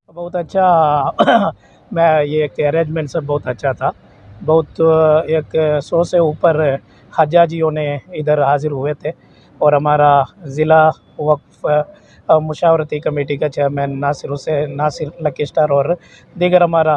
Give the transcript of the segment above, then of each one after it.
बहुत अच्छा। मैं ये एक अरेंजमेंट सब बहुत अच्छा था। बहुत एक 100 से ऊपर हज्जाजियों ने इधर हाज़िर हुए थे और हमारा ज़िला वक़्फ़ मुशावरती कमेटी का चेयरमैन नासिर लकी स्टार और दीगर हमारा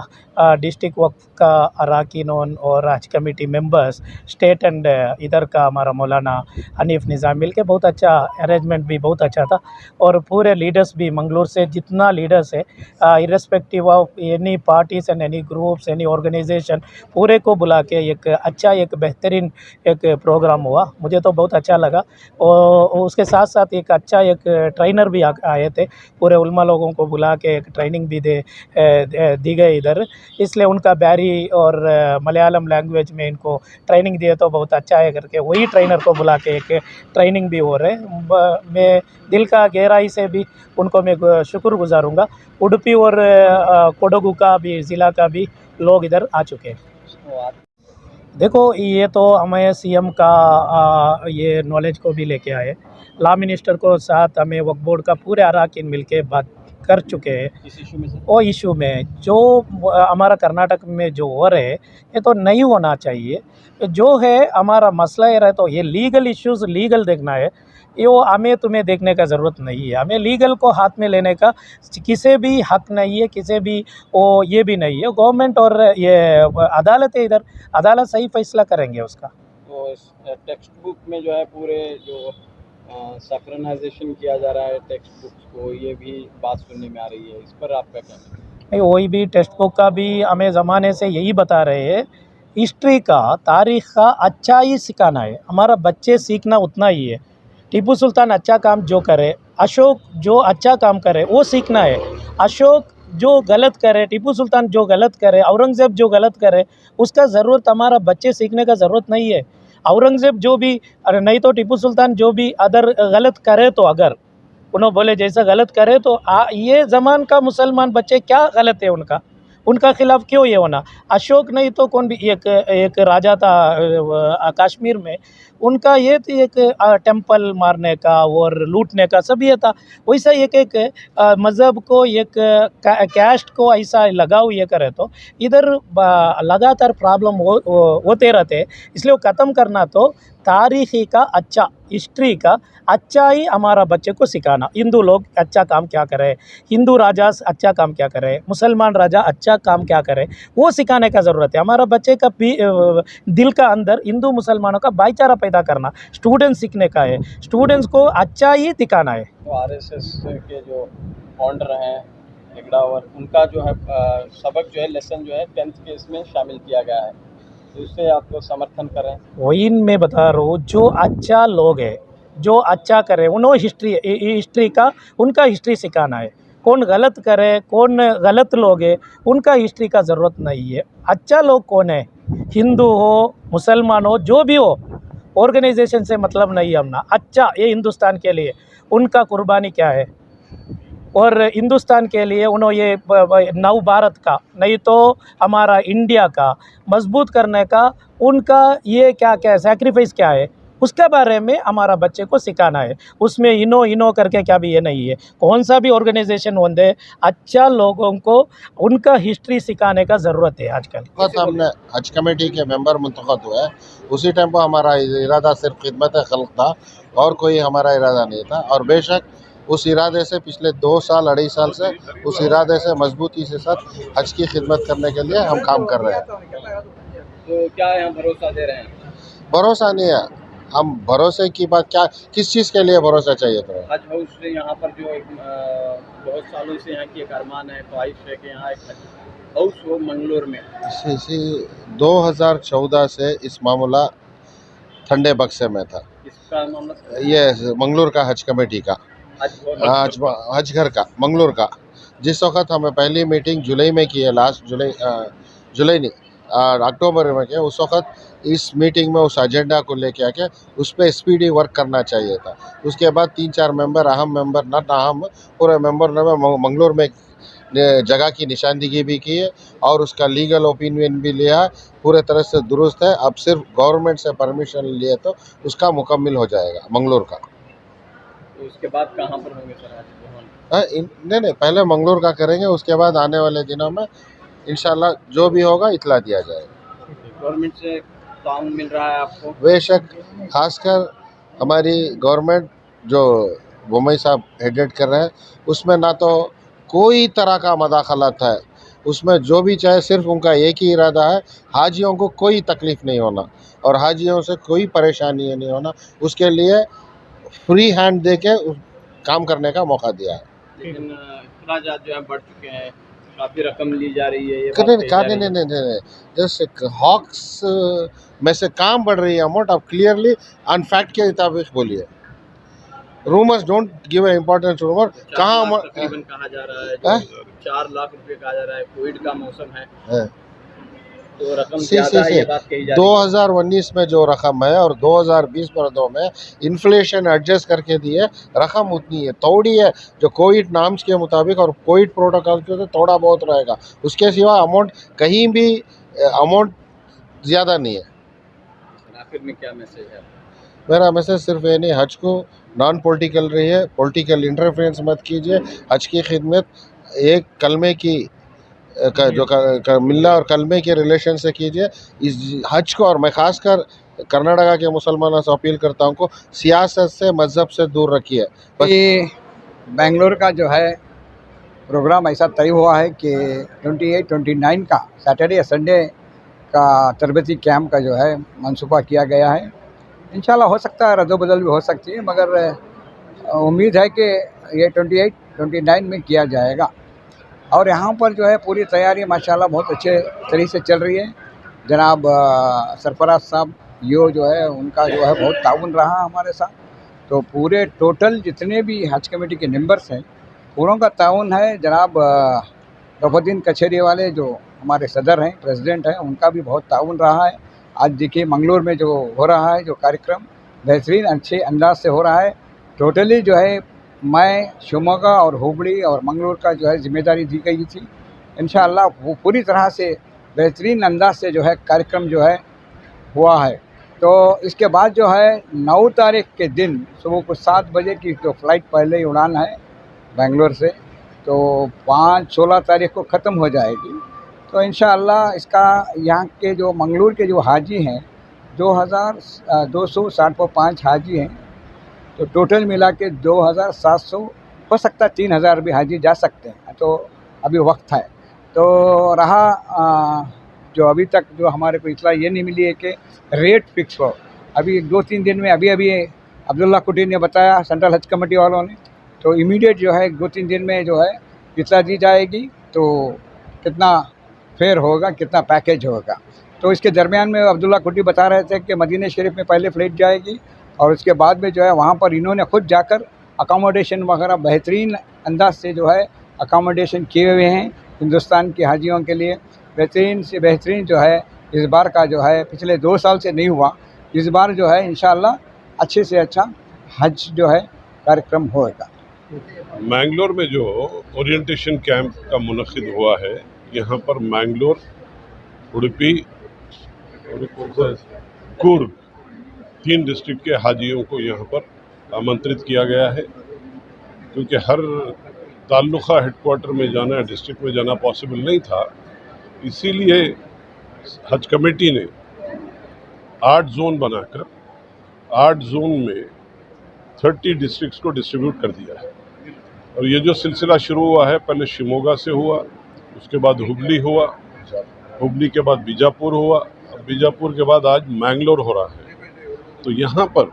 डिस्ट्रिक्ट वक़्फ़ का अरकान और हज कमेटी मेंबर्स, स्टेट एंड इधर का हमारा मौलाना हनीफ़ निज़ाम मिल के बहुत अच्छा अरेंजमेंट भी बहुत अच्छा था। और पूरे लीडर्स भी मंगलौर से जितना लीडर्स है, irrespective of any parties and any groups any organisation, पूरे को बुला के एक अच्छा एक बेहतरीन एक प्रोग्राम हुआ। मुझे तो बहुत अच्छा लगा। और उसके साथ साथ एक अच्छा एक ट्रेनर भी आए थे। पूरे उलमा लोगों को बुला के एक ट्रेनिंग भी दी गई इधर। इसलिए उनका ब्यारी और मलयालम लैंग्वेज में इनको ट्रेनिंग दिए तो बहुत अच्छा है करके वही ट्रेनर को बुला के एक ट्रेनिंग भी हो रहे। मैं दिल का गहराई से भी उनको मैं शुक्रगुज़ार हूँगा। उडुपी और कोडगु का भी ज़िला का भी लोग इधर आ चुके हैं। देखो, ये तो हमें सीएम का ये नॉलेज को भी लेके आए। लॉ मिनिस्टर को साथ हमें वक्फ बोर्ड का पूरे अरकान मिल के बात कर चुके हैं इस इशू में सर। वो इशू में जो हमारा कर्नाटक में जो हो रहे ये तो नहीं होना चाहिए। जो है हमारा मसला ये रहे तो ये लीगल इश्यूज़ लीगल देखना है। ये वो हमें तुम्हें देखने का ज़रूरत नहीं है। हमें लीगल को हाथ में लेने का किसी भी हक नहीं है, किसी भी वो ये भी नहीं है। गवर्नमेंट और ये अदालत है इधर, अदालत सही फैसला करेंगे उसका। तो इस टेक्स्ट बुक में जो है पूरे जो सैक्रेनाइजेशन किया जा रहा है टेक्स्ट बुक्स को, ये भी बात सुनने में आ रही है। इस पर आपका क्या कहना है? नहीं, वही भी टेक्स्ट बुक का भी हमें ज़माने से यही बता रहे हैं, हिस्ट्री का, तारीख़ का अच्छा ही सिखाना है। हमारा बच्चे सीखना उतना ही है। टीपू सुल्तान अच्छा काम जो करे, अशोक जो अच्छा काम करे वो सीखना है। अशोक जो गलत करे, टीपू सुल्तान जो गलत करे, औरंगज़ेब जो गलत करे, उसका ज़रूरत हमारा बच्चे सीखने का ज़रूरत नहीं है। औरंगज़ेब जो भी, अरे नहीं तो टीपू सुल्तान जो भी अदर गलत करे, तो अगर उन्होंने बोले जैसा गलत करे तो ये ज़मान का मुसलमान बच्चे क्या गलत है उनका, उनका खिलाफ क्यों ये होना। अशोक नहीं तो कौन भी, एक एक राजा था कश्मीर में, उनका ये थी एक टेम्पल मारने का और लूटने का सब ये था। वैसा एक एक मज़हब को, एक कैस्ट को ऐसा लगाव ये करे तो इधर लगातार प्रॉब्लम होते रहते हैं। इसलिए वो ख़त्म करना तो तारीख़ी का अच्छा, हिस्ट्री का अच्छा ही हमारा बच्चे को सिखाना। हिंदू लोग अच्छा काम क्या करें, हिंदू राजा अच्छा काम क्या करें, मुसलमान राजा अच्छा काम क्या करें, वो सिखाने का ज़रूरत है। हमारा बच्चे का दिल का अंदर हिंदू मुसलमानों का भाईचारा पैदा करना स्टूडेंट्स सीखने का है, स्टूडेंट्स को अच्छा ही दिखाना है। तो आरएसएस के जो फाउंडर हैं हेगड़ावर, उनका जो है सबक जो है, लेसन जो है 10th के इसमें शामिल किया गया है, तो इससे आपको समर्थन करें। वही मैं बता रहा हूँ, जो अच्छा लोग है, जो अच्छा करे, उन्होंने हिस्ट्री का, उनका हिस्ट्री सिखाना है। कौन गलत करे, कौन गलत लोग है, उनका हिस्ट्री का ज़रूरत नहीं है। अच्छा लोग कौन है, हिंदू हो, मुसलमान हो, जो भी हो, ऑर्गेनाइजेशन से मतलब नहीं हमना। अच्छा ये हिंदुस्तान के लिए उनका कुर्बानी क्या है, और हिंदुस्तान के लिए उन्होंने ये नव भारत का, नहीं तो हमारा इंडिया का मजबूत करने का उनका ये क्या क्या सैक्रिफाइस क्या है, उसके बारे में हमारा बच्चे को सिखाना है। उसमें इनो करके क्या भी ये नहीं है। कौन सा भी ऑर्गेनाइजेशन होंगे, अच्छा लोगों को उनका हिस्ट्री सिखाने का ज़रूरत है आजकल। वक्त हमने हज कमेटी के मेंबर मुंतखब हुए, उसी टाइम पर हमारा इरादा सिर्फ खिदमत खल्क था और कोई हमारा इरादा नहीं था। और बेशक उस इरादे से पिछले 2 साल 2.5 साल से उस इरादे से मजबूती से साथ हज की खिदमत करने के लिए हम काम कर रहे हैं। तो क्या है, हम भरोसा दे रहे हैं? भरोसा नहीं है, हम भरोसे की बात क्या, किस चीज़ के लिए भरोसा चाहिए तुम्हें? हज हाउस से यहाँ पर जो एक बहुत सालों से यहाँ की एक अरमान है, ख्वाहिश है कि यहाँ एक हज हाउस हो मंगलोर में। इसी 2014 से इस मामला ठंडे बक्से में था। इसका मामला ये मंगलोर का हज कमेटी का, हज घर का, मंगलोर का। जिस वक्त हमें पहली मीटिंग जुलाई में की है, लास्ट जुलाई नहीं अक्टूबर में किया, उस वक्त इस मीटिंग में उस एजेंडा को लेके आके उस पर स्पीडी वर्क करना चाहिए था। उसके बाद 3-4 मेंबर, अहम मेंबर, नॉट अहम, पूरे मेंबर ने मंगलोर में जगह की निशानदेही भी की है और उसका लीगल ओपिनियन भी लिया है, पूरे तरह से दुरुस्त है। अब सिर्फ गवर्नमेंट से परमिशन लिए तो उसका मुकम्मल हो जाएगा मंगलोर का। तो उसके बाद कहाँ पर होंगे सर हज भवन? नहीं, पहले मंगलोर का करेंगे, उसके बाद आने वाले दिनों में इंशाल्लाह जो भी होगा इतला दिया जाएगा। गवर्नमेंट से ताउन मिल रहा है आपको? बेशक, खासकर हमारी गवर्नमेंट जो बुमई साहब हेडेड कर रहे हैं, उसमें ना तो कोई तरह का मदाखलत है, उसमें जो भी चाहे सिर्फ उनका एक ही इरादा है, हाजियों को कोई तकलीफ़ नहीं होना और हाजियों से कोई परेशानी नहीं होना, उसके लिए फ्री हैंड दे के काम करने का मौका दिया है। लेकिन अखराजात जो है बढ़ चुके हैं, काफ़ी रकम ली जा रही है, ये बात कही जा रही है। नहीं, जस्ट हॉक्स में से काम बढ़ रही है अमाउंट। आप क्लियरली अन फैक्ट के मुताबिक बोलिए, rumours don't give a importance rumour. कहाँ तकरीबन कहा जा रहा है, 4 लाख रुपए कहा जा रहा है, कोविड का मौसम है तो रकम ज़्यादा है, ये बात कही जा रही है। 2019 में जो रकम है और 2020-22 में इन्फ्लेशन एडजस्ट करके दी है, रकम उतनी है, थोड़ी है जो कोविड नाम्स के मुताबिक और कोविड प्रोटोकॉल के थोड़ा बहुत रहेगा, उसके सिवा अमाउंट कहीं भी अमाउंट ज़्यादा नहीं है। आखिर में क्या मैसेज है? मेरा मैसेज सिर्फ ये नहीं, हज को नॉन पॉलिटिकल रही है, पॉलिटिकल इंटरफेरेंस मत कीजिए, हज की खिदमत एक कलमे की जो मिल्ला और कलमे के रिलेशन से कीजिए। इस हज को, और मैं ख़ासकर कर्नाटका के मुसलमानों से अपील करता हूँ को सियासत से, मज़हब से दूर रखिए। ये बेंगलोर का जो है प्रोग्राम ऐसा तय हुआ है कि 28-29 का सैटरडे या संडे का तरबती कैंप का जो है मंसूबा किया गया है। इंशाल्लाह हो सकता है रद्द-बदल भी हो सकती है, मगर उम्मीद है कि ये 28-29 में किया जाएगा। और यहाँ पर जो है पूरी तैयारी माशाल्लाह बहुत अच्छे तरीके से चल रही है। जनाब सरफराज साहब यो जो है उनका जो है बहुत ताउन रहा हमारे साथ। तो पूरे टोटल जितने भी हज कमेटी के मेंबर्स हैं पूरों का ताउन है। जनाब रफुद्दीन कचहरी वाले जो हमारे सदर हैं, प्रेसिडेंट हैं, उनका भी बहुत ताउन रहा है। आज देखिए मंगलोर में जो हो रहा है जो कार्यक्रम बेहतरीन अच्छे अंदाज से हो रहा है। टोटली जो है मैं शिवमोगा और हुबली और मंगलोर का जो है जिम्मेदारी दी गई थी। इंशाअल्लाह वो पूरी तरह से बेहतरीन अंदाज से जो है कार्यक्रम जो है हुआ है। तो इसके बाद जो है 9 तारीख के दिन सुबह को 7 बजे की जो फ़्लाइट पहले ही उड़ान है बेंगलोर से, तो 5-16 तारीख को ख़त्म हो जाएगी। तो इंशाअल्लाह इसका यहाँ के जो मंगलूर के जो हाजी हैं 2265 हाजी हैं। तो टोटल मिला के 2700 हो सकता है 3000 भी हाजी जा सकते हैं। तो अभी वक्त है। तो रहा जो अभी तक जो हमारे को इतला ये नहीं मिली है कि रेट फिक्स हो। अभी 2-3 दिन में अभी अब्दुल्ला कुटी ने बताया सेंट्रल हज कमेटी वालों ने, तो इमीडिएट जो है 2-3 दिन में जो है इतला दी जाएगी तो कितना फेयर होगा, कितना पैकेज होगा। तो इसके दरमियान में अब्दुल्ला कुटी बता रहे थे कि मदीना शरीफ में पहले फ़्लाइट जाएगी और उसके बाद में जो है वहाँ पर इन्होंने खुद जाकर अकोमोडेशन वगैरह बेहतरीन अंदाज से जो है अकोमोडेशन किए हुए हैं हिंदुस्तान के हाजियों के लिए। बेहतरीन से बेहतरीन जो है इस बार का जो है पिछले 2 साल से नहीं हुआ, इस बार जो है इंशाअल्लाह अच्छे से अच्छा हज जो है कार्यक्रम होगा। मैंगलोर में जो ओरिएंटेशन कैंप का मुनक़िद हुआ है, यहाँ पर मैंगलोर, उडुपी और कूर्ग 3 डिस्ट्रिक्ट के हाजियों को यहाँ पर आमंत्रित किया गया है, क्योंकि हर ताल्लुक़ा हेडक्वार्टर में जाना, डिस्ट्रिक्ट में जाना पॉसिबल नहीं था। इसीलिए हज कमेटी ने 8 जोन बनाकर 8 जोन में 30 डिस्ट्रिक्ट्स को डिस्ट्रीब्यूट कर दिया है। और ये जो सिलसिला शुरू हुआ है पहले शिमोगा से हुआ, उसके बाद हुबली हुआ, हुबली के बाद बीजापुर हुआ, और बीजापुर के बाद आज मैंगलोर हो रहा है। तो यहाँ पर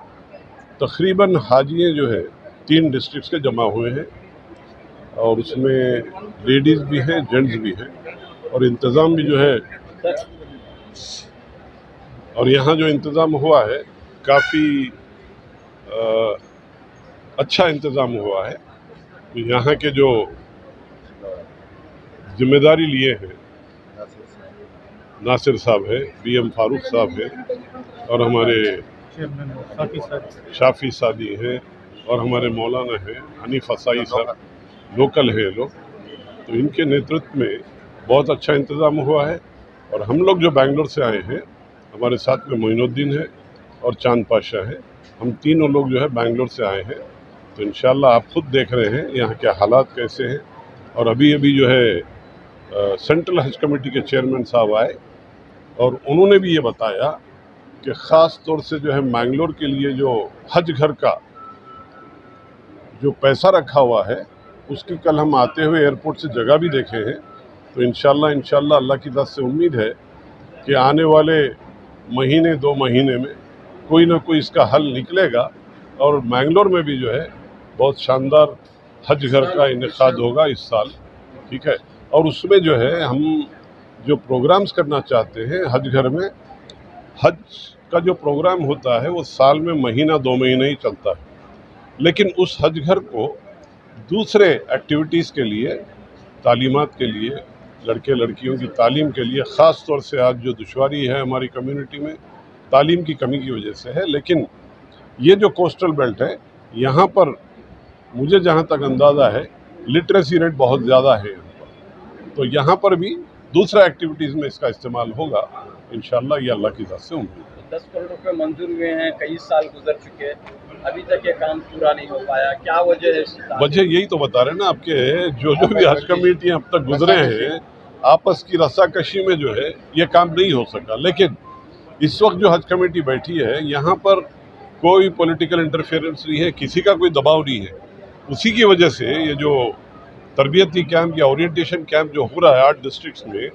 तकरीबन हाजियाँ जो है 3 डिस्ट्रिक्ट्स के जमा हुए हैं और उसमें लेडीज़ भी हैं, जेंट्स भी हैं और इंतज़ाम भी जो है। और यहाँ जो इंतज़ाम हुआ है काफ़ी अच्छा इंतज़ाम हुआ है। तो यहाँ के जो जिम्मेदारी लिए हैं नासिर साहब है, BM फारूक साहब है और हमारे शाफी सादी हैं और हमारे मौलाना हैं हनीफ असाई साहब, लोकल हैं लोग। तो इनके नेतृत्व में बहुत अच्छा इंतज़ाम हुआ है। और हम लोग जो बेंगलोर से आए हैं, हमारे साथ में मोइनुद्दीन है और चांद पाशा है, हम तीनों लोग जो है बेंगलोर से आए हैं। तो इंशाल्लाह आप खुद देख रहे हैं यहाँ के हालात कैसे हैं। और अभी जो है सेंट्रल हज कमेटी के चेयरमैन साहब आए और उन्होंने भी ये बताया कि ख़ास तौर से जो है मैंगलोर के लिए जो हज घर का जो पैसा रखा हुआ है उसकी कल हम आते हुए एयरपोर्ट से जगह भी देखे हैं। तो इंशाल्लाह अल्लाह की तरफ से उम्मीद है कि आने वाले महीने 2 महीने में कोई ना कोई इसका हल निकलेगा और मैंगलोर में भी जो है बहुत शानदार हज घर का इनेकाद होगा इस साल, ठीक है। और उसमें जो है हम जो प्रोग्राम्स करना चाहते हैं हज घर में, हज का जो प्रोग्राम होता है वो साल में महीना 2 महीने ही चलता है, लेकिन उस हज घर को दूसरे एक्टिविटीज़ के लिए, तालीमात के लिए, लड़के लड़कियों की तालीम के लिए, ख़ास तौर से आज जो दुश्वारी है हमारी कम्युनिटी में तालीम की कमी की वजह से है। लेकिन ये जो कोस्टल बेल्ट है यहाँ पर मुझे जहाँ तक अंदाज़ा है लिटरेसी रेट बहुत ज़्यादा है यहाँ पर। तो यहाँ पर भी दूसरा एक्टिविटीज़ में इसका इस्तेमाल होगा इंशाल्लाह, ये अल्लाह की तरफ से उम्मीद है। 10 करोड़ रुपए मंजूर हुए हैं, कई साल गुजर चुके हैं, अभी तक ये काम पूरा नहीं हो पाया, क्या वजह है? वजह यही तो बता रहे हैं ना आपके, जो भी हज कमेटी अब तक गुजरे हैं आपस की रस्साकशी में जो है ये काम नहीं हो सका। लेकिन इस वक्त जो हज कमेटी बैठी है यहाँ पर कोई पॉलिटिकल इंटरफेरेंस नहीं है, किसी का कोई दबाव नहीं है। उसी की वजह से ये जो तरबियती कैंप या ओरिएंटेशन कैंप जो हो रहा है 8 डिस्ट्रिक्ट्स में,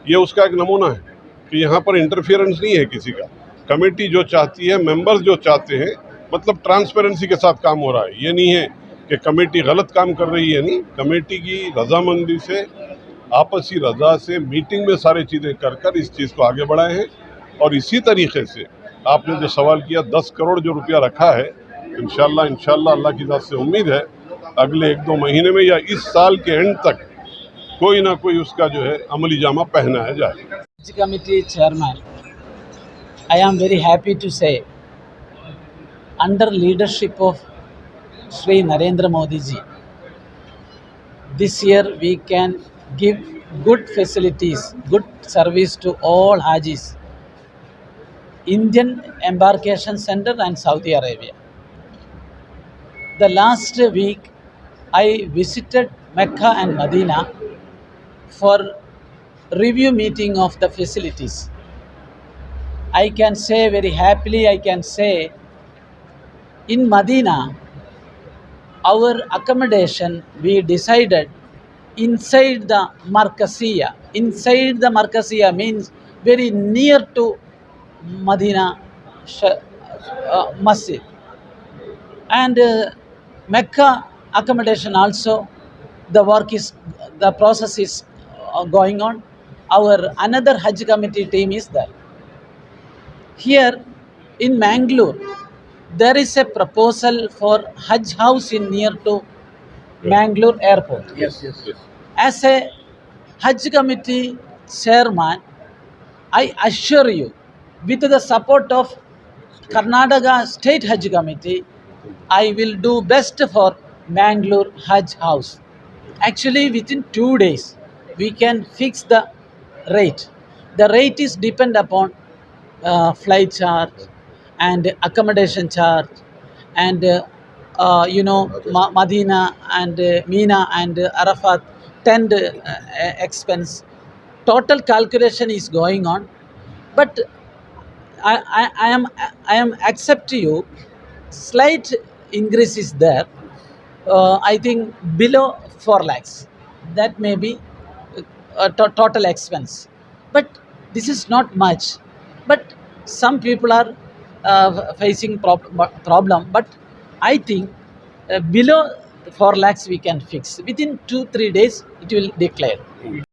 ये उसका एक नमूना है कि यहाँ पर इंटरफेरेंस नहीं है किसी का। कमेटी जो चाहती है, मेंबर्स जो चाहते हैं, मतलब ट्रांसपेरेंसी के साथ काम हो रहा है। ये नहीं है कि कमेटी गलत काम कर रही है, नहीं, कमेटी की रजामंदी से आपसी रजा से मीटिंग में सारी चीज़ें कर इस चीज़ को आगे बढ़ाए हैं। और इसी तरीके से आपने जो सवाल किया 10 करोड़ जो रुपया रखा है, इंशाल्लाह अल्लाह की ज़ात से उम्मीद है अगले 1-2 महीने में या इस साल के एंड तक कोई ना कोई उसका जो है अमली जामा पहनाया जाए। Hajj Committee Chairman, I am very happy to say, under leadership of Sri Narendra Modi ji, this year we can give good facilities, good service to all Hajis, Indian Embarkation Center and Saudi Arabia. The last week I visited Mecca and Medina for review meeting of the facilities. I can say very happily, I can say in Medina, our accommodation we decided inside the Markasiya. Inside the Markasiya means very near to Medina Masjid. And Mecca accommodation also, the process is going on. Our another Hajj committee team is there. Here in Mangalore, there is a proposal for Hajj house in near to Mangalore airport. Yes. As a Hajj committee chairman, I assure you, with the support of Karnataka State Hajj Committee, I will do best for Mangalore Hajj house. Actually, within 2 days, we can fix the rate. The rate is depend upon flight charge and accommodation charge and Medina and Mina and Arafat tent expense. Total calculation is going on, but I am accept you. Slight increase is there. I think below 4 lakhs. That may be total expense. But this is not much. But some people are facing problem. But I think below 4 lakhs we can fix. Within 2-3 days it will declare.